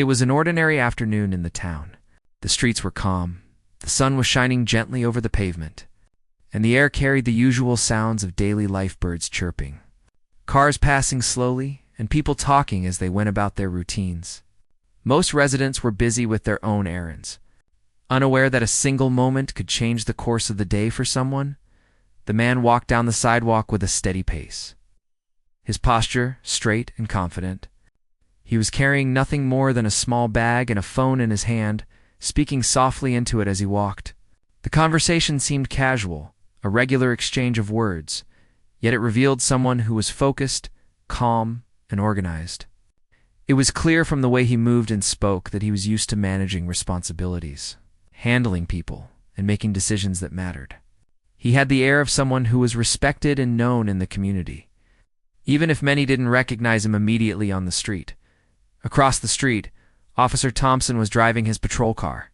It was an ordinary afternoon in the town. The streets were calm, the sun was shining gently over the pavement, and the air carried the usual sounds of daily life, birds chirping, cars passing slowly, and people talking as they went about their routines. Most residents were busy with their own errands. Unaware that a single moment could change the course of the day for someone, the man walked down the sidewalk with a steady pace. His posture straight and confident. He was carrying nothing more than a small bag and a phone in his hand, speaking softly into it as he walked. The conversation seemed casual, a regular exchange of words, yet it revealed someone who was focused, calm, and organized. It was clear from the way he moved and spoke that he was used to managing responsibilities, handling people, and making decisions that mattered. He had the air of someone who was respected and known in the community, even if many didn't recognize him immediately on the street. Across the street, Officer Thompson was driving his patrol car.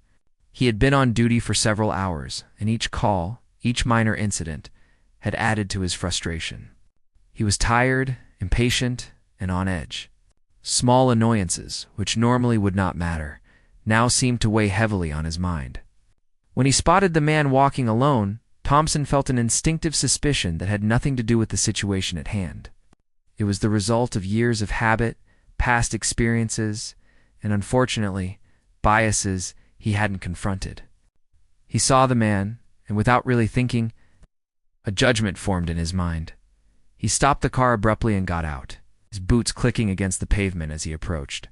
He had been on duty for several hours, and each call, each minor incident, had added to his frustration. He was tired, impatient, and on edge. Small annoyances, which normally would not matter, now seemed to weigh heavily on his mind. When he spotted the man walking alone, Thompson felt an instinctive suspicion that had nothing to do with the situation at hand. It was the result of years of habit, past experiences, and unfortunately, biases he hadn't confronted. He saw the man, and without really thinking, a judgment formed in his mind. He stopped the car abruptly and got out, his boots clicking against the pavement as he approached.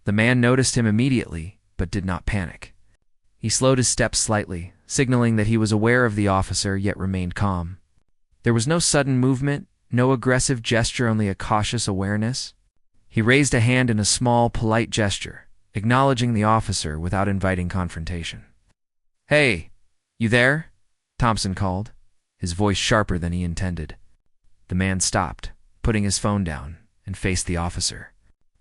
The man noticed him immediately, but did not panic. He slowed his steps slightly, signaling that he was aware of the officer, yet remained calm. There was no sudden movement, no aggressive gesture, only a cautious awareness. He raised a hand in a small, polite gesture, acknowledging the officer without inviting confrontation. "Hey, you there?" Thompson called, his voice sharper than he intended. The man stopped, putting his phone down, and faced the officer.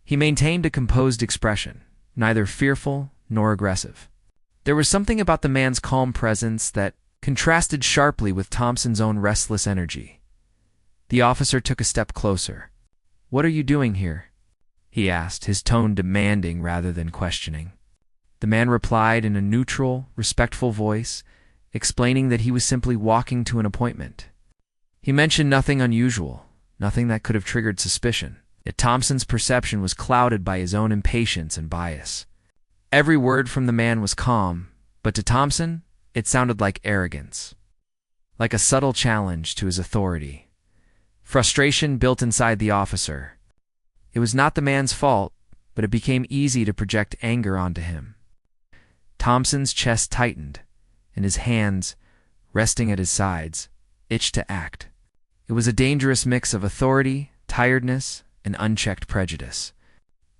He maintained a composed expression, neither fearful nor aggressive. There was something about the man's calm presence that contrasted sharply with Thompson's own restless energy. The officer took a step closer. "What are you doing here?" he asked, his tone demanding rather than questioning. The man replied in a neutral, respectful voice, explaining that he was simply walking to an appointment. He mentioned nothing unusual, nothing that could have triggered suspicion, yet Thompson's perception was clouded by his own impatience and bias. Every word from the man was calm, but to Thompson, it sounded like arrogance, like a subtle challenge to his authority. Frustration built inside the officer. It was not the man's fault, but it became easy to project anger onto him. Thompson's chest tightened, and his hands, resting at his sides, itched to act. It was a dangerous mix of authority, tiredness, and unchecked prejudice.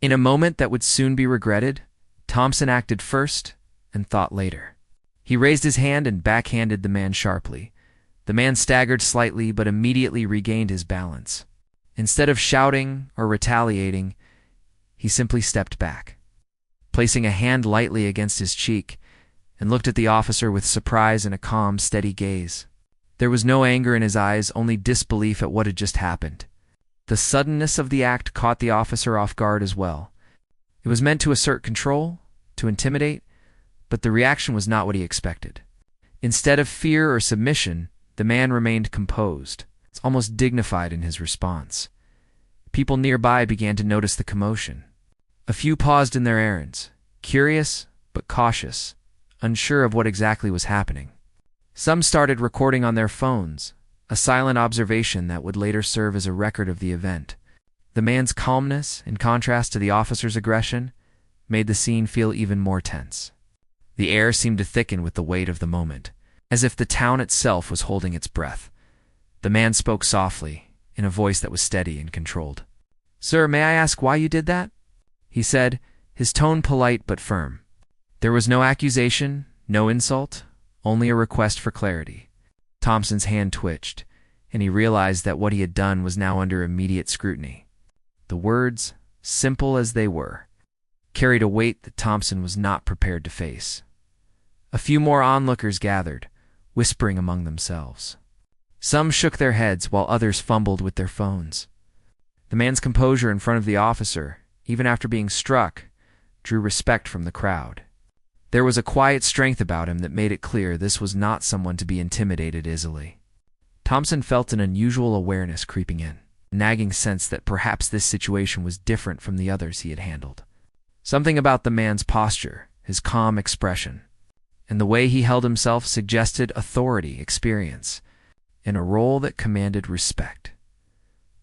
In a moment that would soon be regretted, Thompson acted first and thought later. He raised his hand and backhanded the man sharply. The man staggered slightly but immediately regained his balance. Instead of shouting or retaliating, he simply stepped back, placing a hand lightly against his cheek, and looked at the officer with surprise and a calm, steady gaze. There was no anger in his eyes, only disbelief at what had just happened. The suddenness of the act caught the officer off guard as well. It was meant to assert control, to intimidate, but the reaction was not what he expected. Instead of fear or submission, the man remained composed, almost dignified in his response. People nearby began to notice the commotion. A few paused in their errands, curious but cautious, unsure of what exactly was happening. Some started recording on their phones, a silent observation that would later serve as a record of the event. The man's calmness, in contrast to the officer's aggression, made the scene feel even more tense. The air seemed to thicken with the weight of the moment, as if the town itself was holding its breath. The man spoke softly, in a voice that was steady and controlled. "Sir, may I ask why you did that?" he said, his tone polite but firm. There was no accusation, no insult, only a request for clarity. Thompson's hand twitched, and he realized that what he had done was now under immediate scrutiny. The words, simple as they were, carried a weight that Thompson was not prepared to face. A few more onlookers gathered, whispering among themselves. Some shook their heads while others fumbled with their phones. The man's composure in front of the officer, even after being struck, drew respect from the crowd. There was a quiet strength about him that made it clear this was not someone to be intimidated easily. Thompson felt an unusual awareness creeping in, a nagging sense that perhaps this situation was different from the others he had handled. Something about the man's posture, his calm expression, and the way he held himself suggested authority, experience, in a role that commanded respect.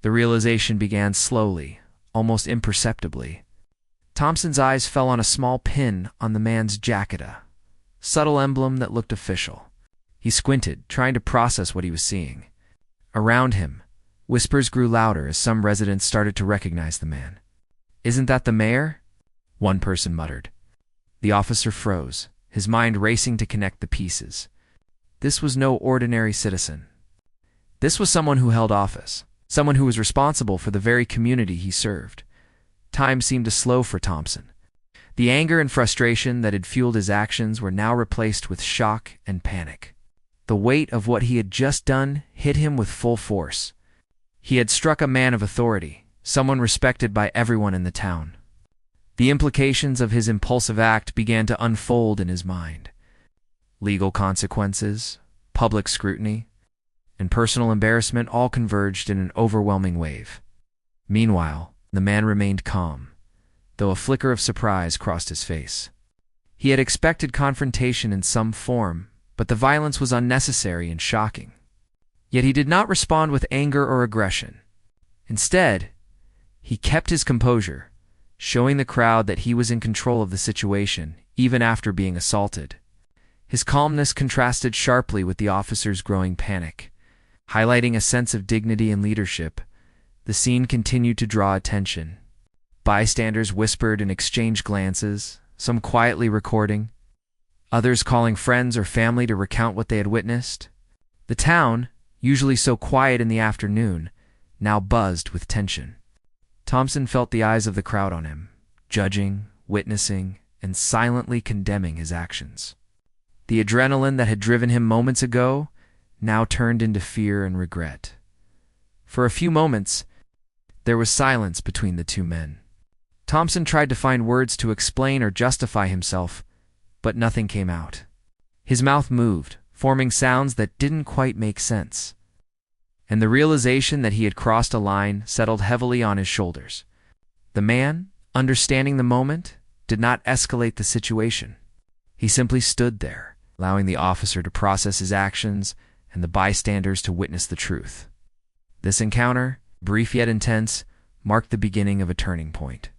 The realization began slowly, almost imperceptibly. Thompson's eyes fell on a small pin on the man's jacket, a subtle emblem that looked official. He squinted, trying to process what he was seeing. Around him, whispers grew louder as some residents started to recognize the man. "Isn't that the mayor?" one person muttered. The officer froze, his mind racing to connect the pieces. This was no ordinary citizen. This was someone who held office, someone who was responsible for the very community he served. Time seemed to slow for Thompson. The anger and frustration that had fueled his actions were now replaced with shock and panic. The weight of what he had just done hit him with full force. He had struck a man of authority, someone respected by everyone in the town. The implications of his impulsive act began to unfold in his mind. Legal consequences, public scrutiny, and personal embarrassment all converged in an overwhelming wave. Meanwhile, the man remained calm, though a flicker of surprise crossed his face. He had expected confrontation in some form, but the violence was unnecessary and shocking. Yet he did not respond with anger or aggression. Instead, he kept his composure, showing the crowd that he was in control of the situation, even after being assaulted. His calmness contrasted sharply with the officer's growing panic. Highlighting a sense of dignity and leadership, the scene continued to draw attention. Bystanders whispered and exchanged glances, some quietly recording, others calling friends or family to recount what they had witnessed. The town, usually so quiet in the afternoon, now buzzed with tension. Thompson felt the eyes of the crowd on him, judging, witnessing, and silently condemning his actions. The adrenaline that had driven him moments ago now turned into fear and regret. For a few moments, there was silence between the two men. Thompson tried to find words to explain or justify himself, but nothing came out. His mouth moved, forming sounds that didn't quite make sense. And the realization that he had crossed a line settled heavily on his shoulders. The man, understanding the moment, did not escalate the situation. He simply stood there, allowing the officer to process his actions and the bystanders to witness the truth. This encounter, brief yet intense, marked the beginning of a turning point.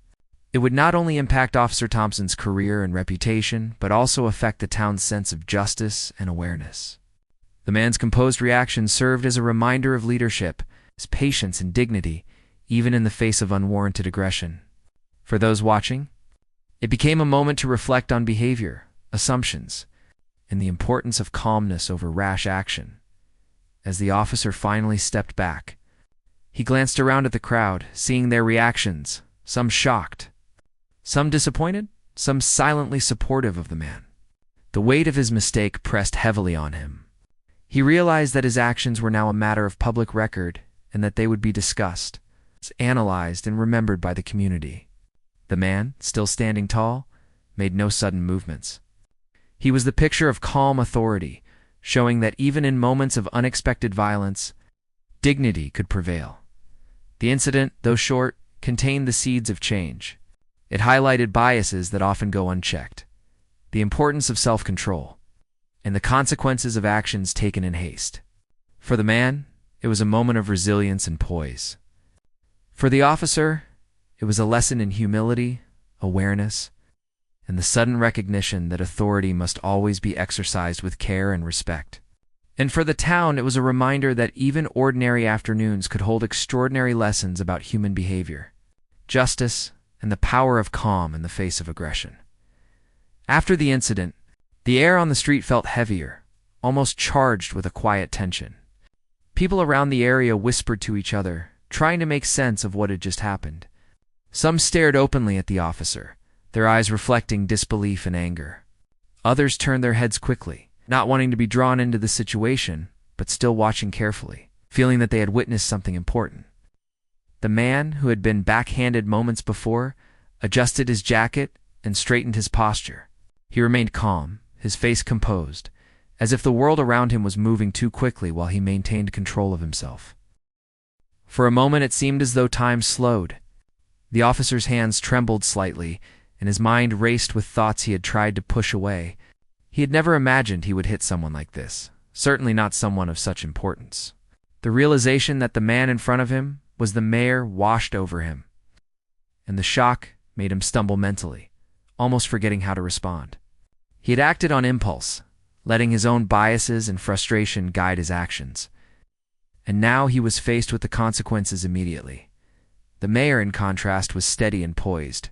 It would not only impact Officer Thompson's career and reputation, but also affect the town's sense of justice and awareness. The man's composed reaction served as a reminder of leadership, his patience and dignity, even in the face of unwarranted aggression. For those watching, it became a moment to reflect on behavior, assumptions, and the importance of calmness over rash action. As the officer finally stepped back, he glanced around at the crowd, seeing their reactions, some shocked, some disappointed, some silently supportive of the man. The weight of his mistake pressed heavily on him. He realized that his actions were now a matter of public record and that they would be discussed, analyzed, and remembered by the community. The man, still standing tall, made no sudden movements. He was the picture of calm authority, showing that even in moments of unexpected violence, dignity could prevail. The incident, though short, contained the seeds of change. It highlighted biases that often go unchecked, the importance of self-control, and the consequences of actions taken in haste. For the man, it was a moment of resilience and poise. For the officer, it was a lesson in humility, awareness, and the sudden recognition that authority must always be exercised with care and respect. And for the town, it was a reminder that even ordinary afternoons could hold extraordinary lessons about human behavior, justice, and the power of calm in the face of aggression. After the incident, the air on the street felt heavier, almost charged with a quiet tension. People around the area whispered to each other, trying to make sense of what had just happened. Some stared openly at the officer, their eyes reflecting disbelief and anger. Others turned their heads quickly, not wanting to be drawn into the situation, but still watching carefully, feeling that they had witnessed something important. The man, who had been backhanded moments before, adjusted his jacket and straightened his posture. He remained calm, his face composed, as if the world around him was moving too quickly while he maintained control of himself. For a moment it seemed as though time slowed. The officer's hands trembled slightly, and his mind raced with thoughts he had tried to push away. He had never imagined he would hit someone like this, certainly not someone of such importance. The realization that the man in front of him was the mayor washed over him, and the shock made him stumble mentally, almost forgetting how to respond. He had acted on impulse, letting his own biases and frustration guide his actions. And now he was faced with the consequences immediately. The mayor, in contrast, was steady and poised.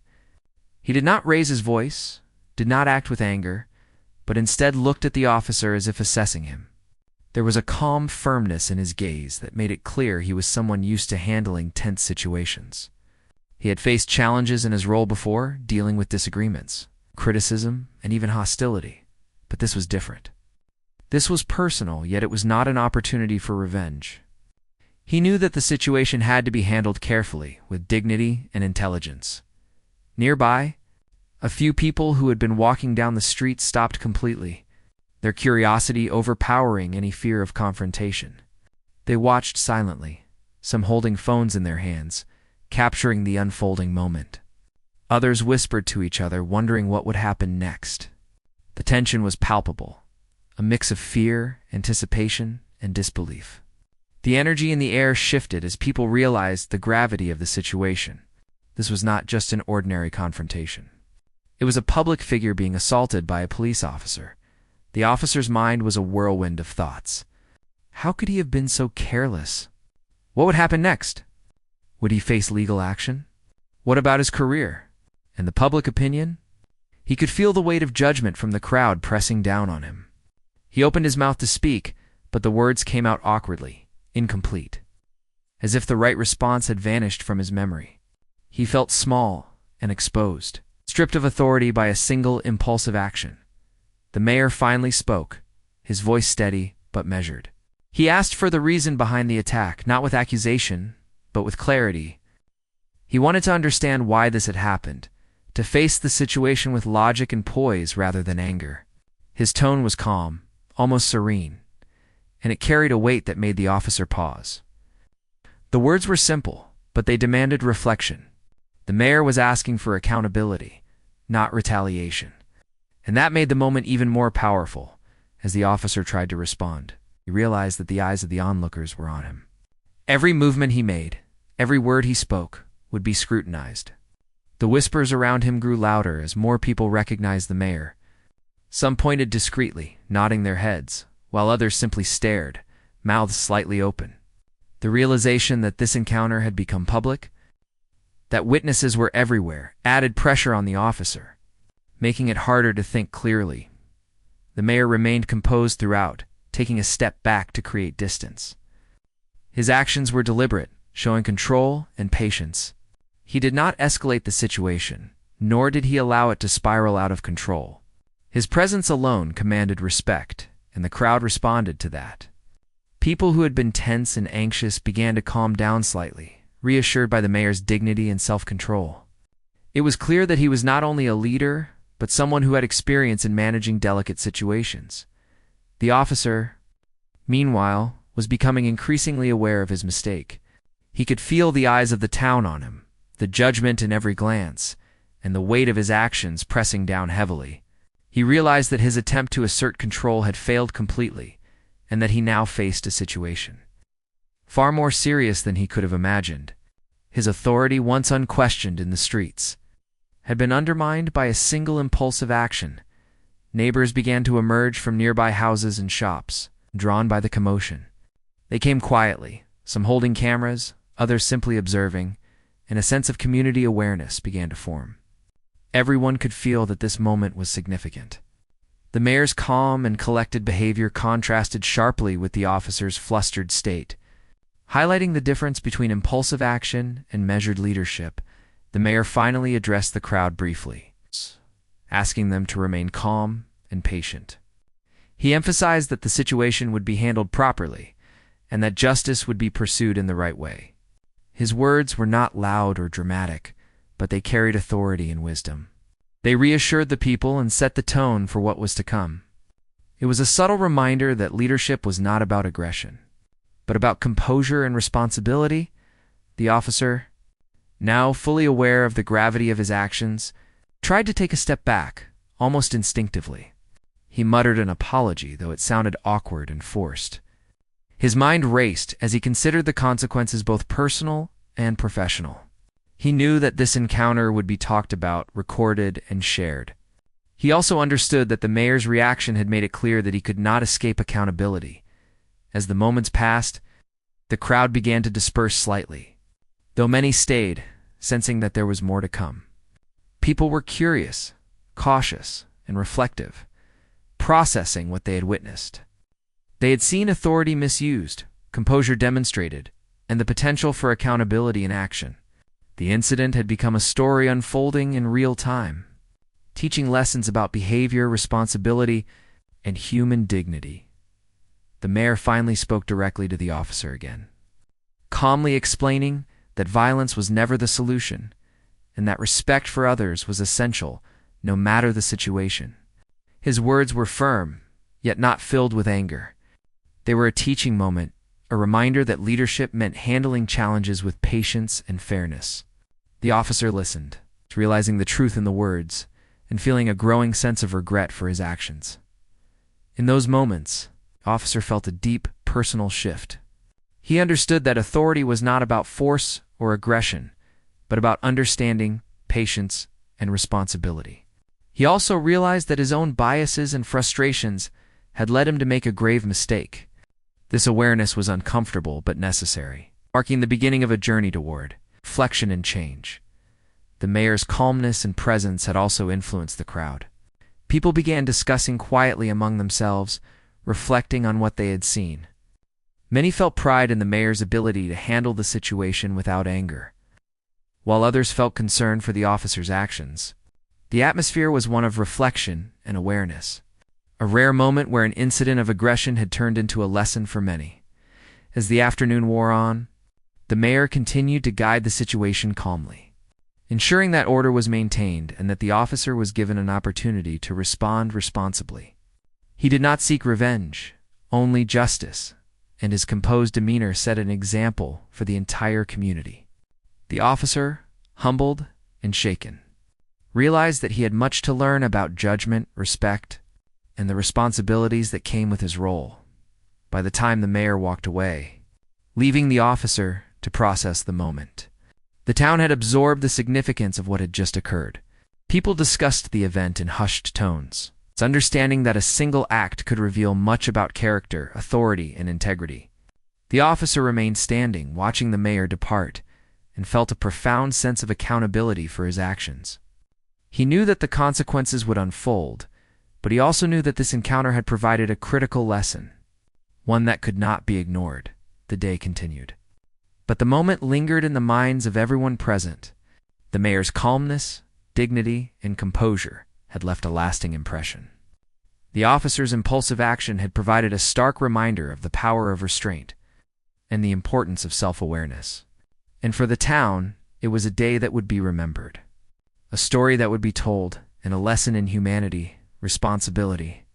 He did not raise his voice, did not act with anger, but instead looked at the officer as if assessing him. There was a calm firmness in his gaze that made it clear he was someone used to handling tense situations. He had faced challenges in his role before, dealing with disagreements, criticism, and even hostility. But this was different. This was personal, yet it was not an opportunity for revenge. He knew that the situation had to be handled carefully, with dignity and intelligence. Nearby, a few people who had been walking down the street stopped completely, their curiosity overpowering any fear of confrontation. They watched silently, some holding phones in their hands, capturing the unfolding moment. Others whispered to each other, wondering what would happen next. The tension was palpable, a mix of fear, anticipation, and disbelief. The energy in the air shifted as people realized the gravity of the situation. This was not just an ordinary confrontation. It was a public figure being assaulted by a police officer. The officer's mind was a whirlwind of thoughts. How could he have been so careless? What would happen next? Would he face legal action? What about his career? And the public opinion? He could feel the weight of judgment from the crowd pressing down on him. He opened his mouth to speak, but the words came out awkwardly, incomplete, as if the right response had vanished from his memory. He felt small and exposed, stripped of authority by a single impulsive action. The mayor finally spoke, his voice steady but measured. He asked for the reason behind the attack, not with accusation, but with clarity. He wanted to understand why this had happened, to face the situation with logic and poise rather than anger. His tone was calm, almost serene, and it carried a weight that made the officer pause. The words were simple, but they demanded reflection. The mayor was asking for accountability, not retaliation. And that made the moment even more powerful. As the officer tried to respond, he realized that the eyes of the onlookers were on him. Every movement he made, every word he spoke, would be scrutinized. The whispers around him grew louder as more people recognized the mayor. Some pointed discreetly, nodding their heads, while others simply stared, mouths slightly open. The realization that this encounter had become public, that witnesses were everywhere, added pressure on the officer, making it harder to think clearly. The mayor remained composed throughout, taking a step back to create distance. His actions were deliberate, showing control and patience. He did not escalate the situation, nor did he allow it to spiral out of control. His presence alone commanded respect, and the crowd responded to that. People who had been tense and anxious began to calm down slightly, reassured by the mayor's dignity and self-control. It was clear that he was not only a leader, but someone who had experience in managing delicate situations. The officer, meanwhile, was becoming increasingly aware of his mistake. He could feel the eyes of the town on him, the judgment in every glance, and the weight of his actions pressing down heavily. He realized that his attempt to assert control had failed completely, and that he now faced a situation far more serious than he could have imagined. His authority, once unquestioned in the streets, had been undermined by a single impulsive action. Neighbors began to emerge from nearby houses and shops, drawn by the commotion. They came quietly, some holding cameras, others simply observing, and a sense of community awareness began to form. Everyone could feel that this moment was significant. The mayor's calm and collected behavior contrasted sharply with the officer's flustered state. Highlighting the difference between impulsive action and measured leadership, the mayor finally addressed the crowd briefly, asking them to remain calm and patient. He emphasized that the situation would be handled properly, and that justice would be pursued in the right way. His words were not loud or dramatic, but they carried authority and wisdom. They reassured the people and set the tone for what was to come. It was a subtle reminder that leadership was not about aggression, but about composure and responsibility. The officer, now fully aware of the gravity of his actions, tried to take a step back, almost instinctively. He muttered an apology, though it sounded awkward and forced. His mind raced as he considered the consequences, both personal and professional. He knew that this encounter would be talked about, recorded, and shared. He also understood that the mayor's reaction had made it clear that he could not escape accountability. As the moments passed, the crowd began to disperse slightly, though many stayed, sensing that there was more to come. People were curious, cautious, and reflective, processing what they had witnessed. They had seen authority misused, composure demonstrated, and the potential for accountability in action. The incident had become a story unfolding in real time, teaching lessons about behavior, responsibility, and human dignity. The mayor finally spoke directly to the officer again, calmly explaining that violence was never the solution, and that respect for others was essential, no matter the situation. His words were firm, yet not filled with anger. They were a teaching moment, a reminder that leadership meant handling challenges with patience and fairness. The officer listened, realizing the truth in the words, and feeling a growing sense of regret for his actions. In those moments, the officer felt a deep personal shift. He understood that authority was not about force or aggression, but about understanding, patience, and responsibility. He also realized that his own biases and frustrations had led him to make a grave mistake. This awareness was uncomfortable but necessary, marking the beginning of a journey toward reflection and change. The mayor's calmness and presence had also influenced the crowd. People began discussing quietly among themselves, reflecting on what they had seen. Many felt pride in the mayor's ability to handle the situation without anger, while others felt concern for the officer's actions. The atmosphere was one of reflection and awareness, a rare moment where an incident of aggression had turned into a lesson for many. As the afternoon wore on, the mayor continued to guide the situation calmly, ensuring that order was maintained and that the officer was given an opportunity to respond responsibly. He did not seek revenge, only justice, and his composed demeanor set an example for the entire community. The officer, humbled and shaken, realized that he had much to learn about judgment, respect, and the responsibilities that came with his role. By the time the mayor walked away, leaving the officer to process the moment, the town had absorbed the significance of what had just occurred. People discussed the event in hushed tones, understanding that a single act could reveal much about character, authority, and integrity. The officer remained standing, watching the mayor depart, and felt a profound sense of accountability for his actions. He knew that the consequences would unfold, but he also knew that this encounter had provided a critical lesson, one that could not be ignored. The day continued, but the moment lingered in the minds of everyone present. The mayor's calmness, dignity, and composure had left a lasting impression. The officer's impulsive action had provided a stark reminder of the power of restraint and the importance of self-awareness. And for the town, it was a day that would be remembered, a story that would be told, and a lesson in humanity, responsibility,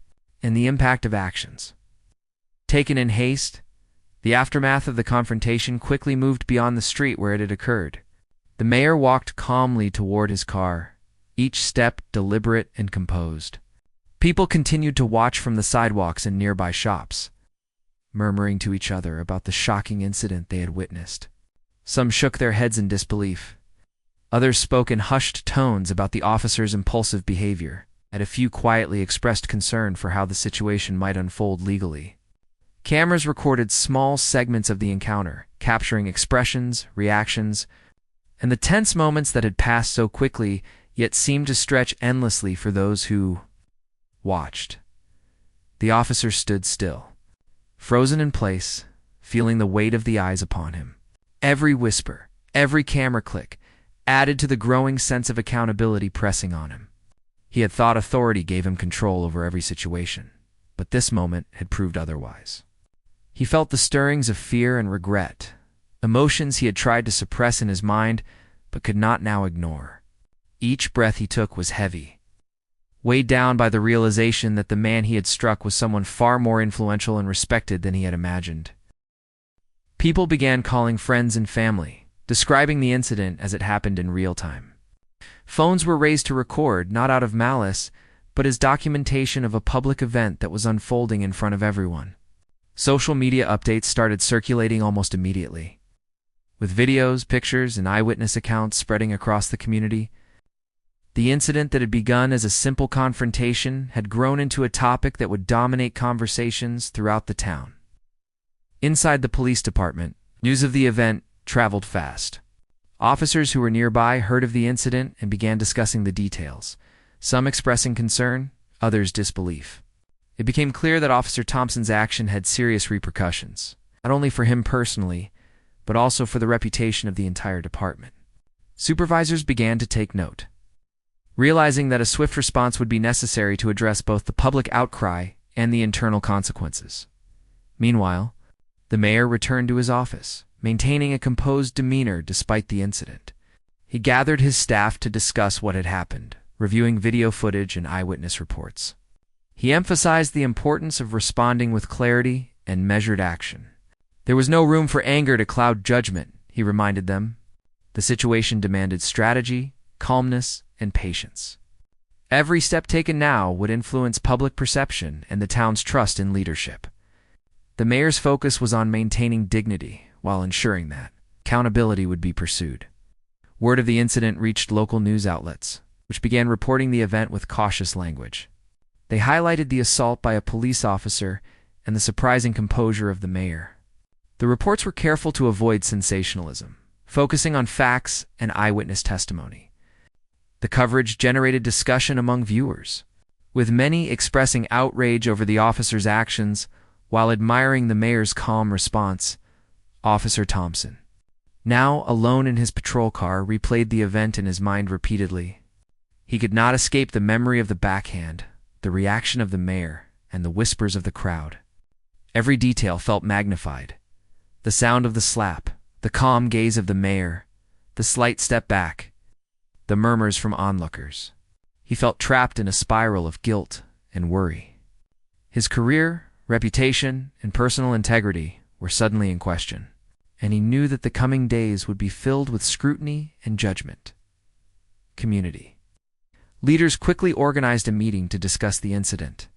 and the impact of actions. Taken in haste, the aftermath of the confrontation quickly moved beyond the street where it had occurred. The mayor walked calmly toward his car, each step deliberate and composed. People continued to watch from the sidewalks and nearby shops, murmuring to each other about the shocking incident they had witnessed. Some shook their heads in disbelief. Others spoke in hushed tones about the officer's impulsive behavior, and a few quietly expressed concern for how the situation might unfold legally. Cameras recorded small segments of the encounter, capturing expressions, reactions, and the tense moments that had passed so quickly, yet seemed to stretch endlessly for those who watched. The officer stood still, frozen in place, feeling the weight of the eyes upon him. Every whisper, every camera click, added to the growing sense of accountability pressing on him. He had thought authority gave him control over every situation, but this moment had proved otherwise. He felt the stirrings of fear and regret, emotions he had tried to suppress in his mind but could not now ignore. Each breath he took was heavy, weighed down by the realization that the man he had struck was someone far more influential and respected than he had imagined. People began calling friends and family, describing the incident as it happened in real time. Phones were raised to record, not out of malice, but as documentation of a public event that was unfolding in front of everyone. Social media updates started circulating almost immediately, with videos, pictures, and eyewitness accounts spreading across the community. The incident that had begun as a simple confrontation had grown into a topic that would dominate conversations throughout the town. Inside the police department, news of the event traveled fast. Officers who were nearby heard of the incident and began discussing the details, some expressing concern, others disbelief. It became clear that Officer Thompson's action had serious repercussions, not only for him personally, but also for the reputation of the entire department. Supervisors began to take note, realizing that a swift response would be necessary to address both the public outcry and the internal consequences. Meanwhile, the mayor returned to his office, maintaining a composed demeanor despite the incident. He gathered his staff to discuss what had happened, reviewing video footage and eyewitness reports. He emphasized the importance of responding with clarity and measured action. There was no room for anger to cloud judgment, he reminded them. The situation demanded strategy, calmness, and patience. Every step taken now would influence public perception and the town's trust in leadership. The mayor's focus was on maintaining dignity while ensuring that accountability would be pursued. Word of the incident reached local news outlets, which began reporting the event with cautious language. They highlighted the assault by a police officer and the surprising composure of the mayor. The reports were careful to avoid sensationalism, focusing on facts and eyewitness testimony. The coverage generated discussion among viewers, with many expressing outrage over the officer's actions while admiring the mayor's calm response. Officer Thompson, now alone in his patrol car, replayed the event in his mind repeatedly. He could not escape the memory of the backhand, the reaction of the mayor, and the whispers of the crowd. Every detail felt magnified. The sound of the slap, the calm gaze of the mayor, the slight step back, the murmurs from onlookers. He felt trapped in a spiral of guilt and worry. His career, reputation, and personal integrity were suddenly in question, and he knew that the coming days would be filled with scrutiny and judgment. Community. Leaders quickly organized a meeting to discuss the incident.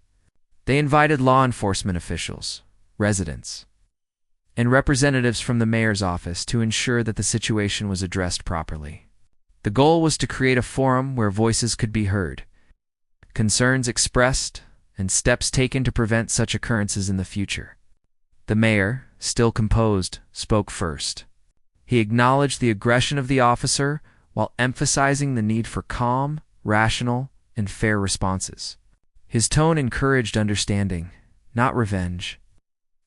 They invited law enforcement officials, residents, and representatives from the mayor's office to ensure that the situation was addressed properly. The goal was to create a forum where voices could be heard, concerns expressed, and steps taken to prevent such occurrences in the future. The mayor, still composed, spoke first. He acknowledged the aggression of the officer while emphasizing the need for calm, rational, and fair responses. His tone encouraged understanding, not revenge,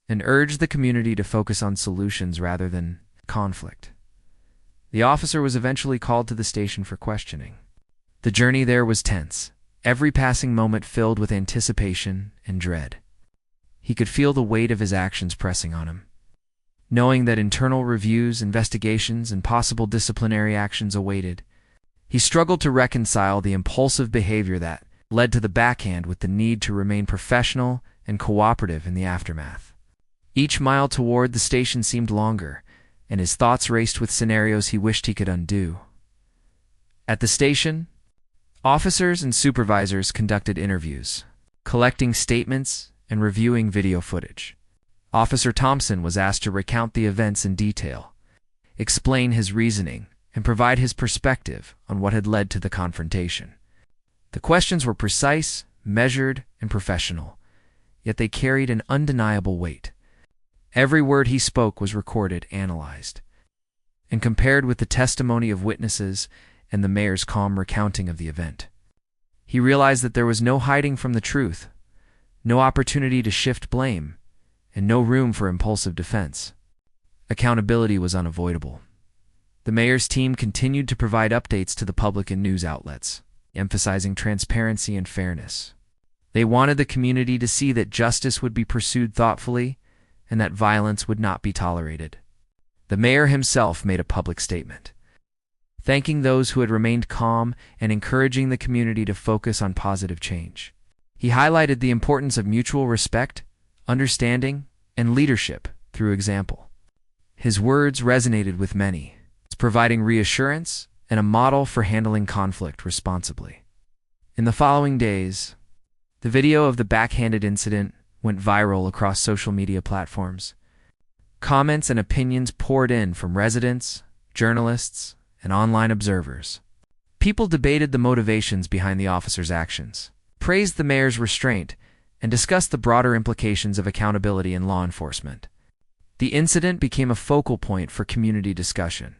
and urged the community to focus on solutions rather than conflict. The officer was eventually called to the station for questioning. The journey there was tense, every passing moment filled with anticipation and dread. He could feel the weight of his actions pressing on him, knowing that internal reviews, investigations, and possible disciplinary actions awaited. He struggled to reconcile the impulsive behavior that led to the backhand with the need to remain professional and cooperative in the aftermath. Each mile toward the station seemed longer, and his thoughts raced with scenarios he wished he could undo. At the station, officers and supervisors conducted interviews, collecting statements and reviewing video footage. Officer Thompson was asked to recount the events in detail, explain his reasoning, and provide his perspective on what had led to the confrontation. The questions were precise, measured, and professional, yet they carried an undeniable weight. Every word he spoke was recorded, analyzed, and compared with the testimony of witnesses and the mayor's calm recounting of the event. He realized that there was no hiding from the truth, no opportunity to shift blame, and no room for impulsive defense. Accountability was unavoidable. The mayor's team continued to provide updates to the public and news outlets, emphasizing transparency and fairness. They wanted the community to see that justice would be pursued thoughtfully and that violence would not be tolerated. The mayor himself made a public statement, thanking those who had remained calm and encouraging the community to focus on positive change. He highlighted the importance of mutual respect, understanding, and leadership through example. His words resonated with many, providing reassurance and a model for handling conflict responsibly. In the following days, the video of the backhanded incident went viral across social media platforms. Comments and opinions poured in from residents, journalists, and online observers. People debated the motivations behind the officer's actions, praised the mayor's restraint, and discussed the broader implications of accountability in law enforcement. The incident became a focal point for community discussion,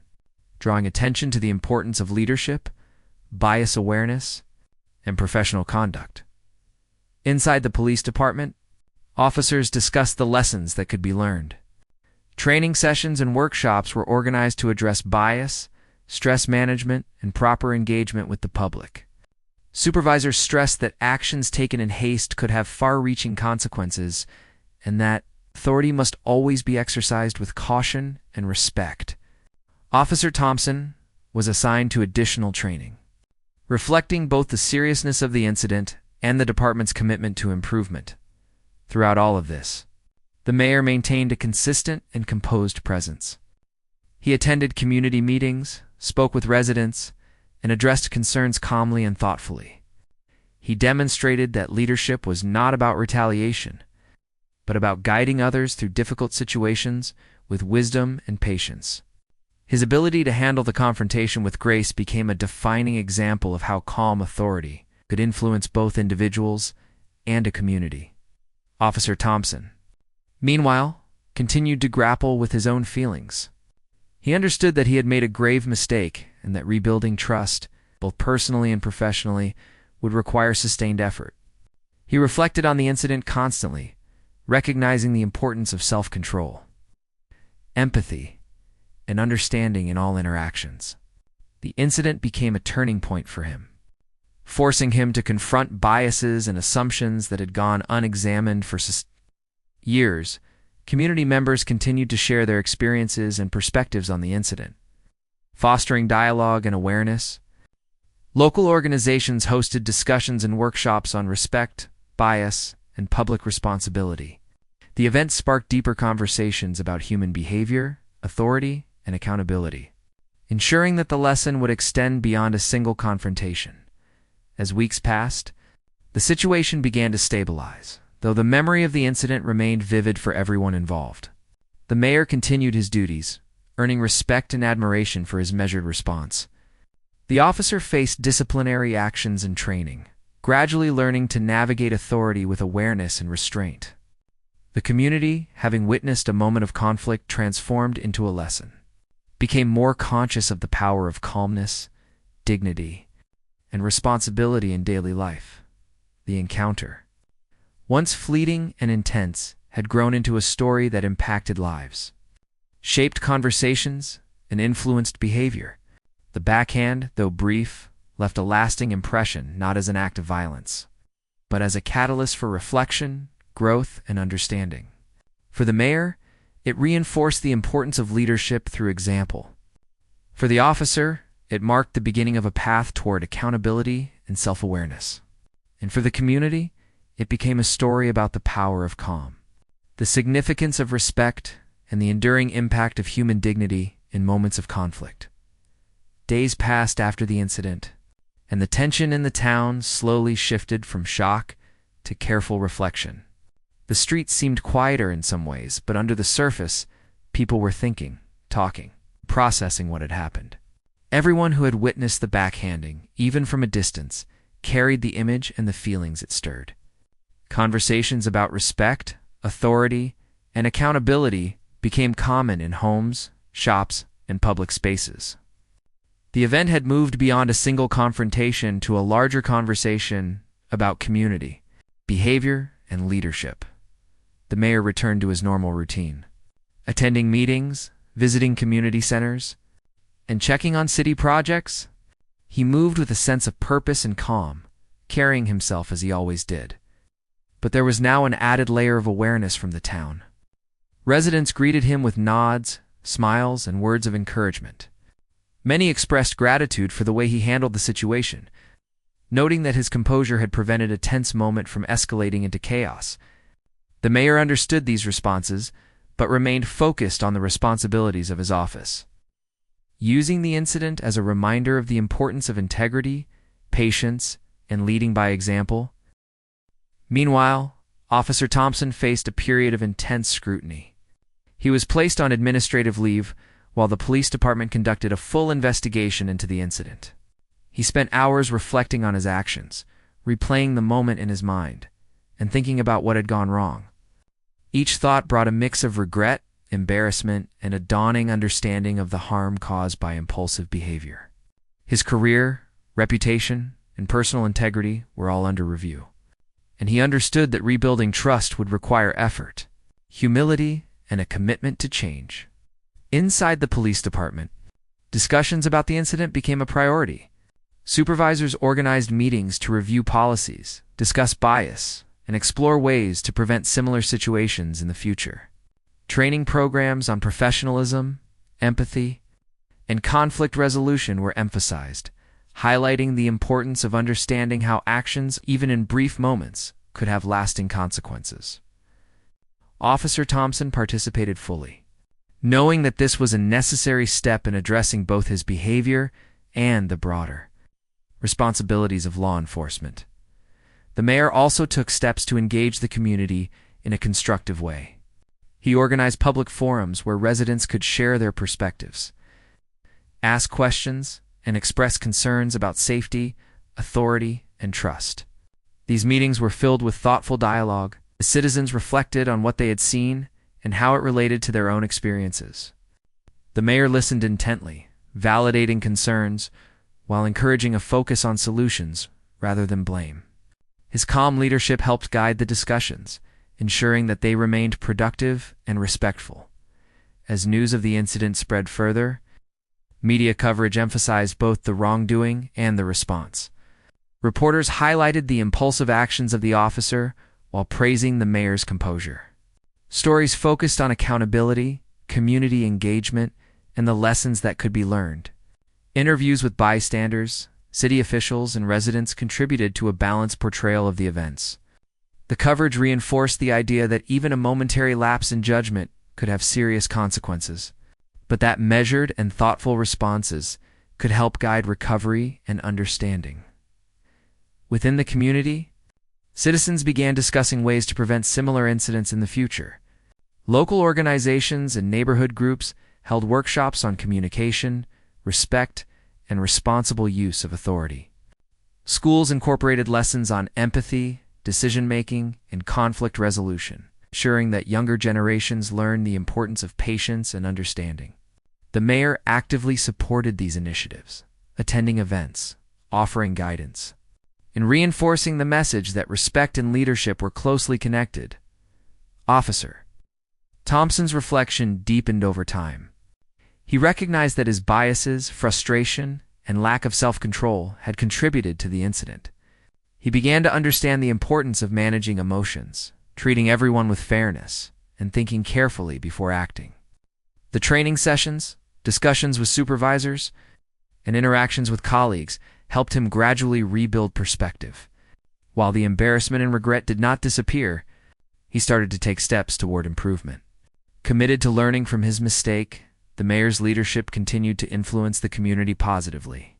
drawing attention to the importance of leadership, bias awareness, and professional conduct. Inside the police department, officers discussed the lessons that could be learned. Training sessions and workshops were organized to address bias, stress management, and proper engagement with the public. Supervisors stressed that actions taken in haste could have far-reaching consequences and that authority must always be exercised with caution and respect. Officer Thompson was assigned to additional training, reflecting both the seriousness of the incident and the department's commitment to improvement. Throughout all of this, the mayor maintained a consistent and composed presence. He attended community meetings, spoke with residents, and addressed concerns calmly and thoughtfully. He demonstrated that leadership was not about retaliation, but about guiding others through difficult situations with wisdom and patience. His ability to handle the confrontation with grace became a defining example of how calm authority could influence both individuals and a community. Officer Thompson, meanwhile, continued to grapple with his own feelings. He understood that he had made a grave mistake and that rebuilding trust, both personally and professionally, would require sustained effort. He reflected on the incident constantly, recognizing the importance of self-control, empathy, and understanding in all interactions. The incident became a turning point for him, forcing him to confront biases and assumptions that had gone unexamined for years. Community members continued to share their experiences and perspectives on the incident, fostering dialogue and awareness. Local organizations hosted discussions and workshops on respect, bias, and public responsibility. The event sparked deeper conversations about human behavior, authority, and accountability, ensuring that the lesson would extend beyond a single confrontation. As weeks passed, the situation began to stabilize, though the memory of the incident remained vivid for everyone involved. The mayor continued his duties, earning respect and admiration for his measured response. The officer faced disciplinary actions and training, gradually learning to navigate authority with awareness and restraint. The community, having witnessed a moment of conflict transformed into a lesson, became more conscious of the power of calmness, dignity, and responsibility in daily life. The encounter, once fleeting and intense, had grown into a story that impacted lives, shaped conversations, and influenced behavior. The backhand, though brief, left a lasting impression not as an act of violence, but as a catalyst for reflection, growth, and understanding. For the mayor, it reinforced the importance of leadership through example. For the officer, it marked the beginning of a path toward accountability and self-awareness. And for the community, it became a story about the power of calm, the significance of respect, and the enduring impact of human dignity in moments of conflict. Days passed after the incident, and the tension in the town slowly shifted from shock to careful reflection. The streets seemed quieter in some ways, but under the surface, people were thinking, talking, processing what had happened. Everyone who had witnessed the backhanding, even from a distance, carried the image and the feelings it stirred. Conversations about respect, authority, and accountability became common in homes, shops, and public spaces. The event had moved beyond a single confrontation to a larger conversation about community, behavior, and leadership. The mayor returned to his normal routine, attending meetings, visiting community centers, and checking on city projects. He moved with a sense of purpose and calm, carrying himself as he always did. But there was now an added layer of awareness from the town. Residents greeted him with nods, smiles, and words of encouragement. Many expressed gratitude for the way he handled the situation, noting that his composure had prevented a tense moment from escalating into chaos. The mayor understood these responses, but remained focused on the responsibilities of his office. Using the incident as a reminder of the importance of integrity, patience, and leading by example. Meanwhile, Officer Thompson faced a period of intense scrutiny. He was placed on administrative leave while the police department conducted a full investigation into the incident. He spent hours reflecting on his actions, replaying the moment in his mind, and thinking about what had gone wrong. Each thought brought a mix of regret, embarrassment, and a dawning understanding of the harm caused by impulsive behavior. His career, reputation, and personal integrity were all under review, and he understood that rebuilding trust would require effort, humility, and a commitment to change. Inside the police department, discussions about the incident became a priority. Supervisors organized meetings to review policies, discuss bias, and explore ways to prevent similar situations in the future. Training programs on professionalism, empathy, and conflict resolution were emphasized, highlighting the importance of understanding how actions, even in brief moments, could have lasting consequences. Officer Thompson participated fully, knowing that this was a necessary step in addressing both his behavior and the broader responsibilities of law enforcement. The mayor also took steps to engage the community in a constructive way. He organized public forums where residents could share their perspectives, ask questions, and express concerns about safety, authority, and trust. These meetings were filled with thoughtful dialogue. The citizens reflected on what they had seen and how it related to their own experiences. The mayor listened intently, validating concerns while encouraging a focus on solutions rather than blame. His calm leadership helped guide the discussions, ensuring that they remained productive and respectful. As news of the incident spread further, media coverage emphasized both the wrongdoing and the response. Reporters highlighted the impulsive actions of the officer while praising the mayor's composure. Stories focused on accountability, community engagement, and the lessons that could be learned. Interviews with bystanders, city officials, and residents contributed to a balanced portrayal of the events. The coverage reinforced the idea that even a momentary lapse in judgment could have serious consequences, but that measured and thoughtful responses could help guide recovery and understanding. Within the community, citizens began discussing ways to prevent similar incidents in the future. Local organizations and neighborhood groups held workshops on communication, respect, and responsible use of authority. Schools incorporated lessons on empathy, decision-making, and conflict resolution, ensuring that younger generations learn the importance of patience and understanding. The mayor actively supported these initiatives, attending events, offering guidance, and reinforcing the message that respect and leadership were closely connected. Officer Thompson's reflection deepened over time. He recognized that his biases, frustration, and lack of self-control had contributed to the incident. He began to understand the importance of managing emotions, treating everyone with fairness, and thinking carefully before acting. The training sessions, discussions with supervisors, and interactions with colleagues helped him gradually rebuild perspective. While the embarrassment and regret did not disappear, he started to take steps toward improvement. Committed to learning from his mistake, the mayor's leadership continued to influence the community positively.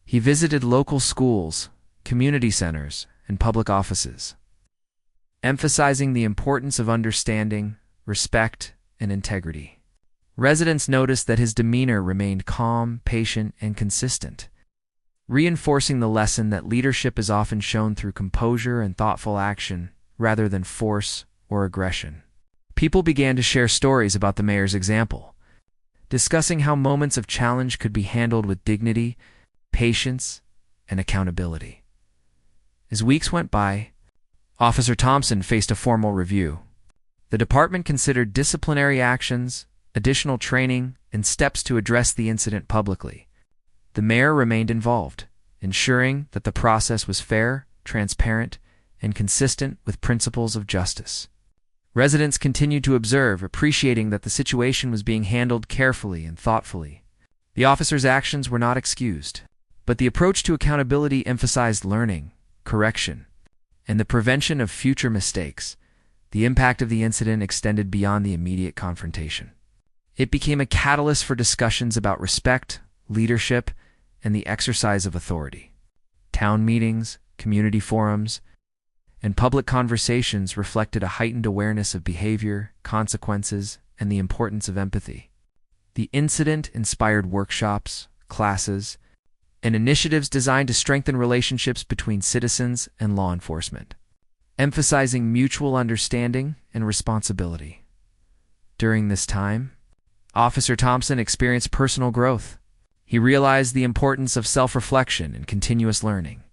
He visited local schools, community centers, and public offices, emphasizing the importance of understanding, respect, and integrity. Residents noticed that his demeanor remained calm, patient, and consistent, reinforcing the lesson that leadership is often shown through composure and thoughtful action rather than force or aggression. People began to share stories about the mayor's example, discussing how moments of challenge could be handled with dignity, patience, and accountability. As weeks went by, Officer Thompson faced a formal review. The department considered disciplinary actions, additional training, and steps to address the incident publicly. The mayor remained involved, ensuring that the process was fair, transparent, and consistent with principles of justice. Residents continued to observe, appreciating that the situation was being handled carefully and thoughtfully. The officer's actions were not excused, but the approach to accountability emphasized learning, correction, and the prevention of future mistakes. The impact of the incident extended beyond the immediate confrontation. It became a catalyst for discussions about respect, leadership, and the exercise of authority. Town meetings, community forums, and public conversations reflected a heightened awareness of behavior, consequences, and the importance of empathy. The incident inspired workshops, classes, and initiatives designed to strengthen relationships between citizens and law enforcement, emphasizing mutual understanding and responsibility. During this time, Officer Thompson experienced personal growth. He realized the importance of self-reflection and continuous learning.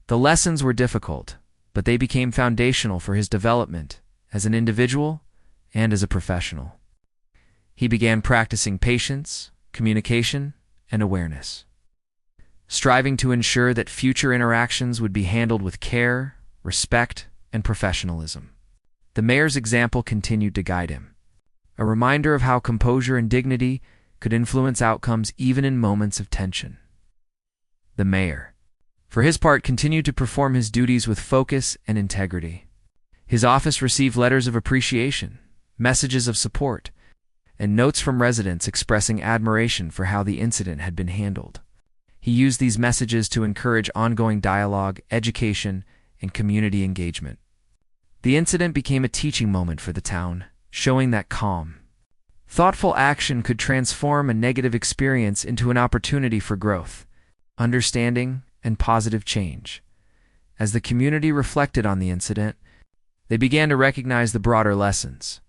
The lessons were difficult, but they became foundational for his development as an individual and as a professional. He began practicing patience, communication, and awareness, striving to ensure that future interactions would be handled with care, respect, and professionalism. The mayor's example continued to guide him, a reminder of how composure and dignity could influence outcomes even in moments of tension. The mayor, for his part, continued to perform his duties with focus and integrity. His office received letters of appreciation, messages of support, and notes from residents expressing admiration for how the incident had been handled. He used these messages to encourage ongoing dialogue, education, and community engagement. The incident became a teaching moment for the town, showing that calm, thoughtful action could transform a negative experience into an opportunity for growth, understanding, and positive change. As the community reflected on the incident, they began to recognize the broader lessons.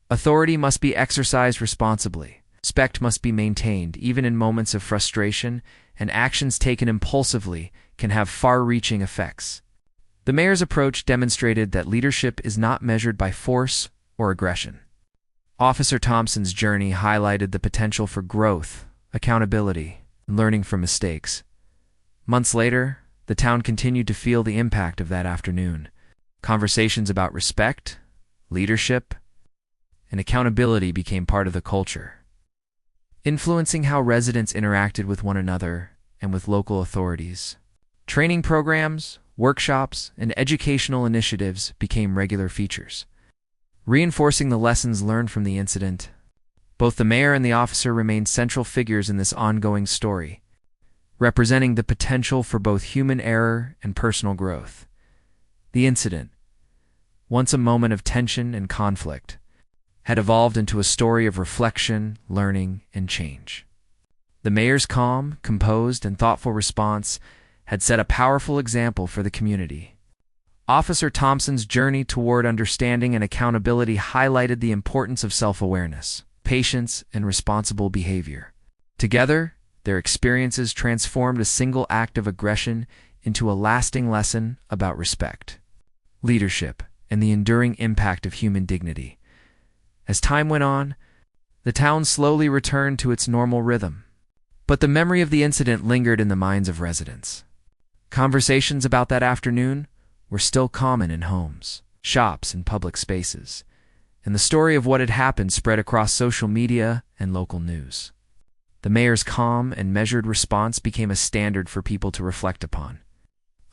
Authority must be exercised responsibly. Respect must be maintained even in moments of frustration, and actions taken impulsively can have far-reaching effects. The mayor's approach demonstrated that leadership is not measured by force or aggression. Officer Thompson's journey highlighted the potential for growth, accountability, and learning from mistakes. Months later, the town continued to feel the impact of that afternoon. Conversations about respect, leadership, and accountability became part of the culture, influencing how residents interacted with one another and with local authorities. Training programs, workshops, and educational initiatives became regular features, reinforcing the lessons learned from the incident. Both the mayor and the officer remained central figures in this ongoing story, representing the potential for both human error and personal growth. The incident, once a moment of tension and conflict, had evolved into a story of reflection, learning, and change. The mayor's calm, composed, and thoughtful response had set a powerful example for the community. Officer Thompson's journey toward understanding and accountability highlighted the importance of self-awareness, patience, and responsible behavior. Together, their experiences transformed a single act of aggression into a lasting lesson about respect, leadership, and the enduring impact of human dignity. As time went on, the town slowly returned to its normal rhythm, but the memory of the incident lingered in the minds of residents. Conversations about that afternoon were still common in homes, shops, and public spaces, and the story of what had happened spread across social media and local news. The mayor's calm and measured response became a standard for people to reflect upon,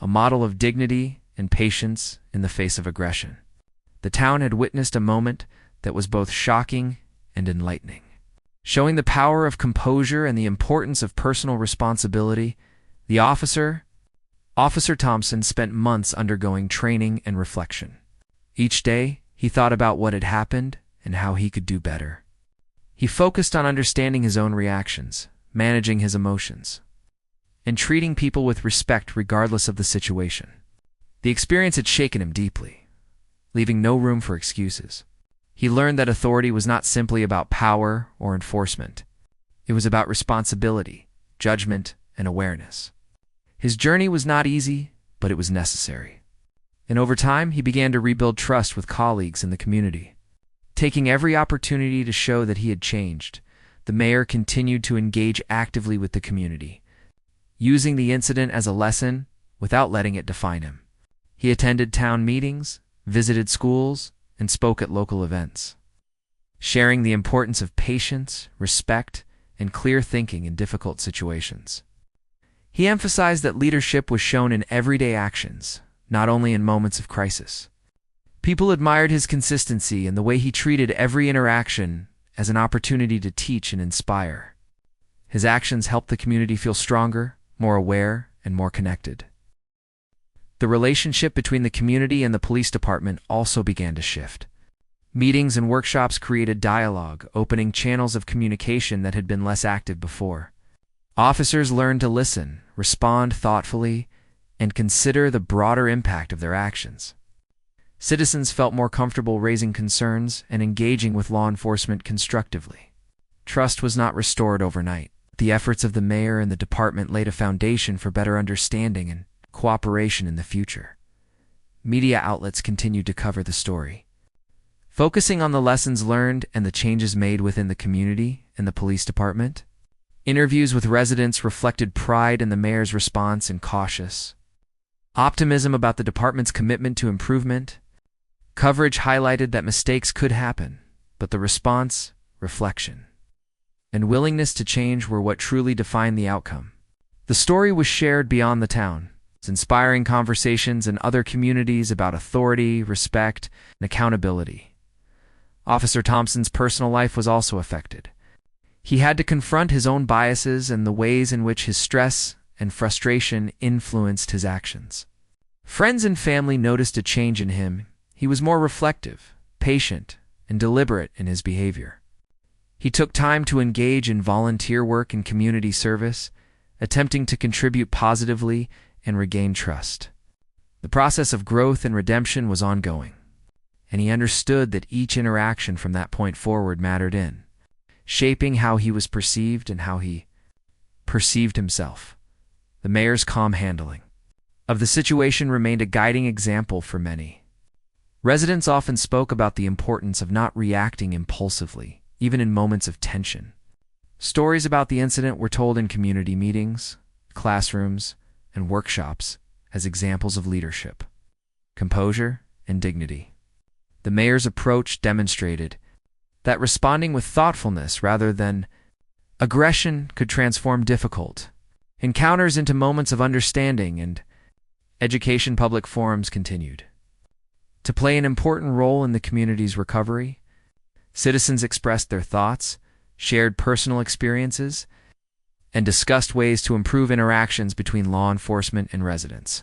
a model of dignity and patience in the face of aggression. The town had witnessed a moment that was both shocking and enlightening. Showing the power of composure and the importance of personal responsibility, the Officer Thompson spent months undergoing training and reflection. Each day, he thought about what had happened and how he could do better. He focused on understanding his own reactions, managing his emotions, and treating people with respect regardless of the situation. The experience had shaken him deeply, leaving no room for excuses. He learned that authority was not simply about power or enforcement. It was about responsibility, judgment, and awareness. His journey was not easy, but it was necessary. And over time, he began to rebuild trust with colleagues in the community. Taking every opportunity to show that he had changed, the mayor continued to engage actively with the community, using the incident as a lesson without letting it define him. He attended town meetings, visited schools, and spoke at local events, sharing the importance of patience, respect, and clear thinking in difficult situations. He emphasized that leadership was shown in everyday actions, not only in moments of crisis. People admired his consistency and the way he treated every interaction as an opportunity to teach and inspire. His actions helped the community feel stronger, more aware, and more connected. The relationship between the community and the police department also began to shift. Meetings and workshops created dialogue, opening channels of communication that had been less active before. Officers learned to listen, respond thoughtfully, and consider the broader impact of their actions. Citizens felt more comfortable raising concerns and engaging with law enforcement constructively. Trust was not restored overnight. The efforts of the mayor and the department laid a foundation for better understanding and cooperation in the future. Media outlets continued to cover the story, focusing on the lessons learned and the changes made within the community and the police department. Interviews with residents reflected pride in the mayor's response and cautious optimism about the department's commitment to improvement. Coverage highlighted that mistakes could happen, but the response, reflection, and willingness to change were what truly defined the outcome. The story was shared beyond the town, inspiring conversations in other communities about authority, respect, and accountability. Officer Thompson's personal life was also affected. He had to confront his own biases and the ways in which his stress and frustration influenced his actions. Friends and family noticed a change in him. He was more reflective, patient, and deliberate in his behavior. He took time to engage in volunteer work and community service, attempting to contribute positively and regain trust. The process of growth and redemption was ongoing, and he understood that each interaction from that point forward mattered in shaping how he was perceived and how he perceived himself. The mayor's calm handling of the situation remained a guiding example for many. Residents often spoke about the importance of not reacting impulsively, even in moments of tension. Stories about the incident were told in community meetings, classrooms, and workshops as examples of leadership, composure, and dignity. The mayor's approach demonstrated that responding with thoughtfulness rather than aggression could transform difficult encounters into moments of understanding and education. Public forums continued to play an important role in the community's recovery. Citizens expressed their thoughts, shared personal experiences, and discussed ways to improve interactions between law enforcement and residents.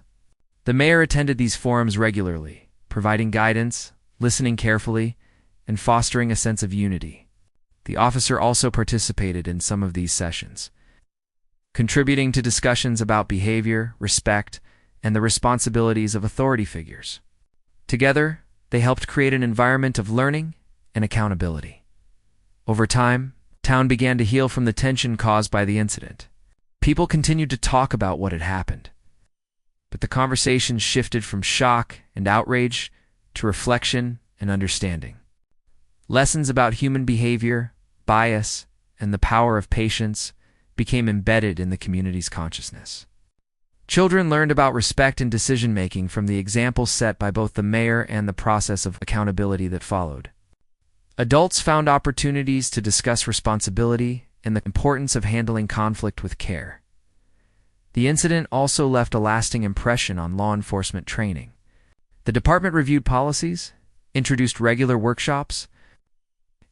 The mayor attended these forums regularly, providing guidance, listening carefully, and fostering a sense of unity. The officer also participated in some of these sessions, contributing to discussions about behavior, respect, and the responsibilities of authority figures. Together, they helped create an environment of learning and accountability. Over time, town began to heal from the tension caused by the incident. People continued to talk about what had happened, but the conversation shifted from shock and outrage to reflection and understanding. Lessons about human behavior, bias, and the power of patience became embedded in the community's consciousness. Children learned about respect and decision-making from the examples set by both the mayor and the process of accountability that followed. Adults found opportunities to discuss responsibility and the importance of handling conflict with care. The incident also left a lasting impression on law enforcement training. The department reviewed policies, introduced regular workshops,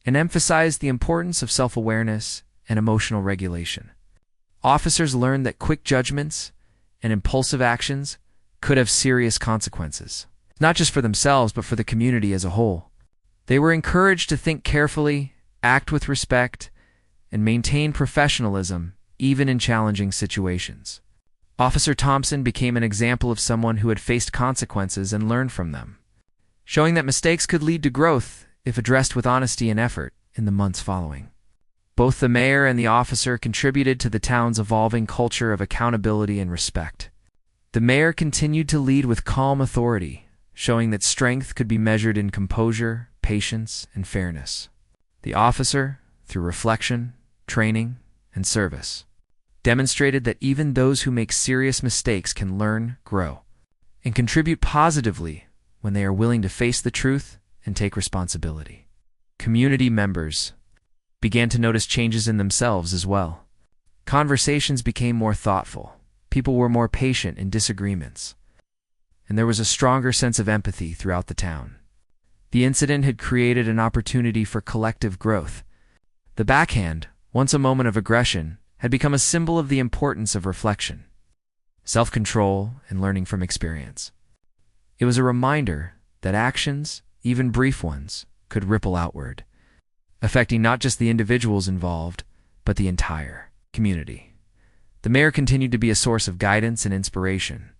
and emphasized the importance of self-awareness and emotional regulation. Officers learned that quick judgments and impulsive actions could have serious consequences, not just for themselves but for the community as a whole. They were encouraged to think carefully, act with respect, and maintain professionalism even in challenging situations. Officer Thompson became an example of someone who had faced consequences and learned from them, showing that mistakes could lead to growth if addressed with honesty and effort in the months following. Both the mayor and the officer contributed to the town's evolving culture of accountability and respect. The mayor continued to lead with calm authority, showing that strength could be measured in composure, patience, and fairness. The officer, through reflection, training, and service, demonstrated that even those who make serious mistakes can learn, grow, and contribute positively when they are willing to face the truth and take responsibility. Community members began to notice changes in themselves as well. Conversations became more thoughtful. People were more patient in disagreements. And there was a stronger sense of empathy throughout the town. The incident had created an opportunity for collective growth. The backhand, once a moment of aggression, had become a symbol of the importance of reflection, self-control, and learning from experience. It was a reminder that actions, even brief ones, could ripple outward, affecting not just the individuals involved, but the entire community. The mayor continued to be a source of guidance and inspiration.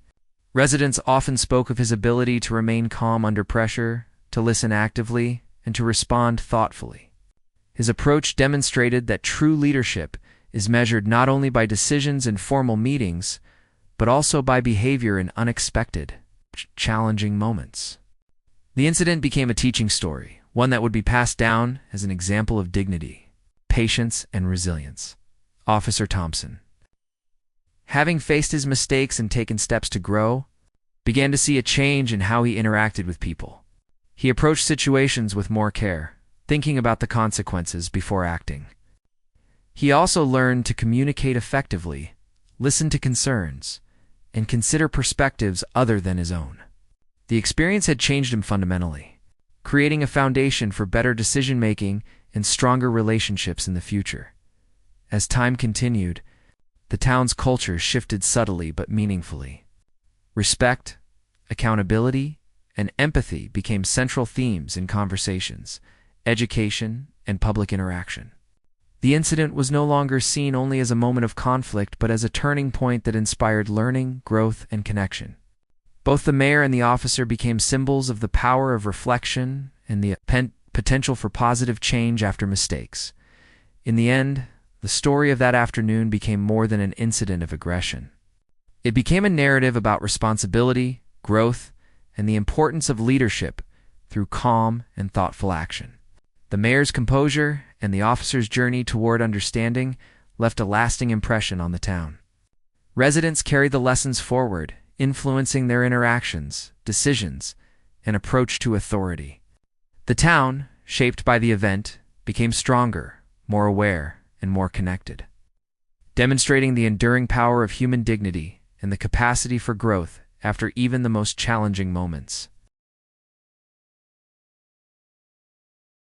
Residents often spoke of his ability to remain calm under pressure, to listen actively, and to respond thoughtfully. His approach demonstrated that true leadership is measured not only by decisions in formal meetings, but also by behavior in unexpected, challenging moments. The incident became a teaching story, one that would be passed down as an example of dignity, patience, and resilience. Officer Thompson, having faced his mistakes and taken steps to grow, began to see a change in how he interacted with people. He approached situations with more care, thinking about the consequences before acting. He also learned to communicate effectively, listen to concerns, and consider perspectives other than his own. The experience had changed him fundamentally, creating a foundation for better decision-making and stronger relationships in the future. As time continued, the town's culture shifted subtly but meaningfully. Respect, accountability, and empathy became central themes in conversations, education, and public interaction. The incident was no longer seen only as a moment of conflict, but as a turning point that inspired learning, growth, and connection. Both the mayor and the officer became symbols of the power of reflection and the potential for positive change after mistakes. In the end, the story of that afternoon became more than an incident of aggression. It became a narrative about responsibility, growth, and the importance of leadership through calm and thoughtful action. The mayor's composure and the officer's journey toward understanding left a lasting impression on the town. Residents carried the lessons forward, influencing their interactions, decisions, and approach to authority. The town, shaped by the event, became stronger, more aware, and more connected, demonstrating the enduring power of human dignity and the capacity for growth after even the most challenging moments.